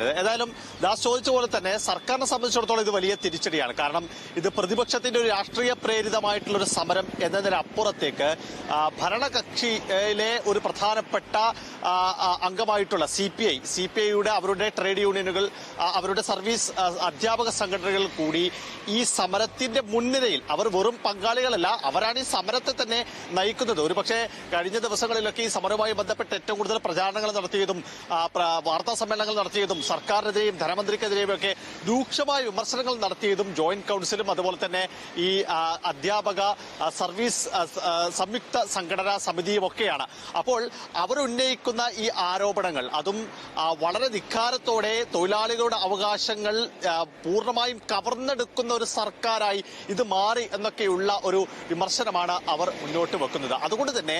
ഏതായാലും ദാസ് ചോദിച്ച പോലെ തന്നെ സർക്കാരിനെ സംബന്ധിച്ചിടത്തോളം ഇത് വലിയ തിരിച്ചടിയാണ്. കാരണം ഇത് പ്രതിപക്ഷത്തിന്റെ ഒരു രാഷ്ട്രീയ പ്രേരിതമായിട്ടുള്ള ഒരു സമരം എന്നതിനപ്പുറത്തേക്ക് ഭരണകക്ഷിയിലെ ഒരു പ്രധാനപ്പെട്ട അംഗമായിട്ടുള്ള സി പി ഐയുടെ അവരുടെ ട്രേഡ് യൂണിയനുകൾ, അവരുടെ സർവീസ് അധ്യാപക സംഘടനകൾ കൂടി ഈ സമരത്തിന്റെ മുൻനിരയിൽ, അവർ വെറും പങ്കാളികളല്ല, അവരാണ് ഈ സമരത്തെ തന്നെ നയിക്കുന്നത്. ഒരുപക്ഷെ കഴിഞ്ഞ ദിവസങ്ങളിലൊക്കെ ഈ സമരവുമായി ബന്ധപ്പെട്ട് ഏറ്റവും കൂടുതൽ പ്രചാരണങ്ങൾ നടത്തിയതും വാർത്താ സമ്മേളനങ്ങൾ നടത്തിയതും സർക്കാരിനെതിരെയും ധനമന്ത്രിക്കെതിരെയും ഒക്കെ രൂക്ഷമായ വിമർശനങ്ങൾ നടത്തിയതും ജോയിന്റ് കൌൺസിലും അതുപോലെ തന്നെ ഈ അധ്യാപക സർവീസ് സംയുക്ത സംഘടനാ സമിതിയും ഒക്കെയാണ്. അപ്പോൾ അവർ ഉന്നയിക്കുന്ന ഈ ആരോപണങ്ങൾ അതും വളരെ ധിക്കാരത്തോടെ തൊഴിലാളികളുടെ അവകാശങ്ങൾ പൂർണ്ണമായും കവർന്നെടുക്കുന്ന ഒരു സർക്കാരായി ഇത് മാറി എന്നൊക്കെയുള്ള ഒരു വിമർശനമാണ് അവർ മുന്നോട്ട് വെക്കുന്നത്. അതുകൊണ്ട് തന്നെ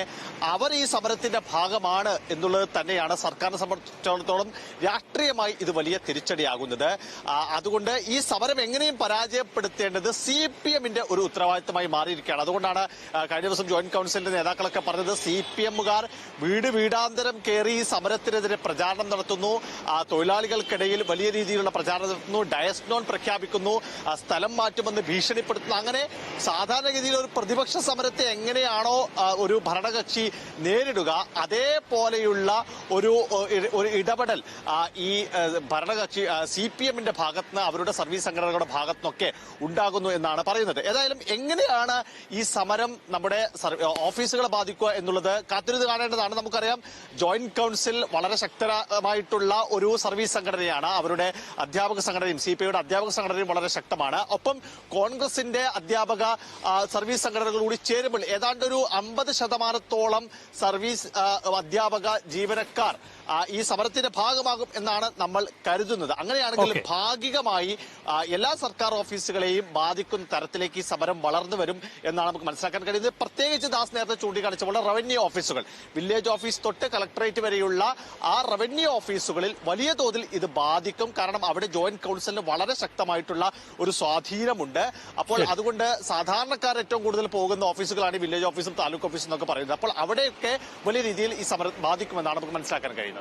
അവർ ഈ സമരത്തിന്റെ ഭാഗമാണ് എന്നുള്ളത് തന്നെയാണ് സർക്കാരിനെ സംബന്ധിച്ചിടത്തോളം രാഷ്ട്രീയമായി ഇത് വലിയ തിരിച്ചടിയാകുന്നത്. അതുകൊണ്ട് ഈ സമരം എങ്ങനെയും പരാജയപ്പെടുത്തേണ്ടത് CPM-ന്റെ ഒരു ഉത്തരവാദിത്തമായി മാറിയിരിക്കുകയാണ്. അതുകൊണ്ടാണ് കഴിഞ്ഞ ദിവസം ജോയിന്റ് കൌൺസിലിന്റെ നേതാക്കളൊക്കെ പറഞ്ഞത് CPM-കാർ വീടാന്തരം കയറി ഈ സമരത്തിനെതിരെ പ്രചാരണം നടത്തുന്നു, തൊഴിലാളികൾക്കിടയിൽ വലിയ രീതിയിലുള്ള പ്രചാരണം നടത്തുന്നു, ഡയസ് നോൺ പ്രഖ്യാപിക്കുന്നു, സ്ഥലം മാറ്റുമെന്ന് ഭീഷണിപ്പെടുത്തുന്നു. അങ്ങനെ സാധാരണഗതിയിൽ ഒരു പ്രതിപക്ഷ സമരത്തെ എങ്ങനെയാണോ ഒരു ഭരണകക്ഷി നേരിടുക, അതേപോലെയുള്ള ഒരു ഇടപെടൽ ഈ ഭരണകക്ഷി CPM-ന്റെ ഭാഗത്തുനിന്ന്, അവരുടെ സർവീസ് സംഘടനകളുടെ ഭാഗത്തുനിന്നൊക്കെ ഉണ്ടാകുന്നു എന്നാണ് പറയുന്നത്. ഏതായാലും എങ്ങനെയാണ് ഈ സമരം നമ്മുടെ ഓഫീസുകളെ ബാധിക്കുക എന്നുള്ളത് കാത്തിരുന്ന് കാണേണ്ടതാണ്. നമുക്കറിയാം, ജോയിന്റ് കൌൺസിൽ വളരെ ശക്തമായിട്ടുള്ള ഒരു സർവീസ് സംഘടനയാണ്. അവരുടെ അധ്യാപക സംഘടനയും CPI-യുടെ അധ്യാപക സംഘടനയും വളരെ ശക്തമാണ്. ഒപ്പം കോൺഗ്രസിന്റെ അധ്യാപക സർവീസ് സംഘടനകൾ കൂടി ചേരുമ്പോൾ ഏതാണ്ട് ഒരു 50% സർവീസ് അധ്യാപക ജീവനക്കാർ ഈ സമരത്തിന്റെ ഭാഗമാകും എന്നാണ് നമ്മൾ കരുതുന്നത്. അങ്ങനെയാണെങ്കിൽ ഭാഗികമായി എല്ലാ സർക്കാർ ഓഫീസുകളെയും ബാധിക്കുന്ന തരത്തിലേക്ക് ഈ സമരം വളർന്നു വരും എന്നാണ് നമുക്ക് മനസ്സിലാക്കാൻ കഴിയുന്നത്. പ്രത്യേകിച്ച് ദാസ് നേരത്തെ ചൂണ്ടിക്കാണിച്ച പോലെ റവന്യൂ ഓഫീസുകൾ, വില്ലേജ് ഓഫീസ് തൊട്ട് കളക്ടറേറ്റ് വരെയുള്ള ആ റവന്യൂ ഓഫീസുകളിൽ വലിയ തോതിൽ ഇത് ബാധിക്കും. കാരണം അവിടെ ജോയിന്റ് കൌൺസിലിന് വളരെ ശക്തമായിട്ടുള്ള ഒരു സ്വാധീനമുണ്ട്. അപ്പോൾ അതുകൊണ്ട് സാധാരണക്കാർ ഏറ്റവും കൂടുതൽ പോകുന്ന ഓഫീസുകളാണ് വില്ലേജ് ഓഫീസും താലൂക്ക് ഓഫീസും എന്നൊക്കെ പറയുന്നത്. അപ്പോൾ അവിടെയൊക്കെ വലിയ രീതിയിൽ ഈ സമരം ബാധിക്കുമെന്നാണ് നമുക്ക് മനസ്സിലാക്കാൻ കഴിയുന്നത്.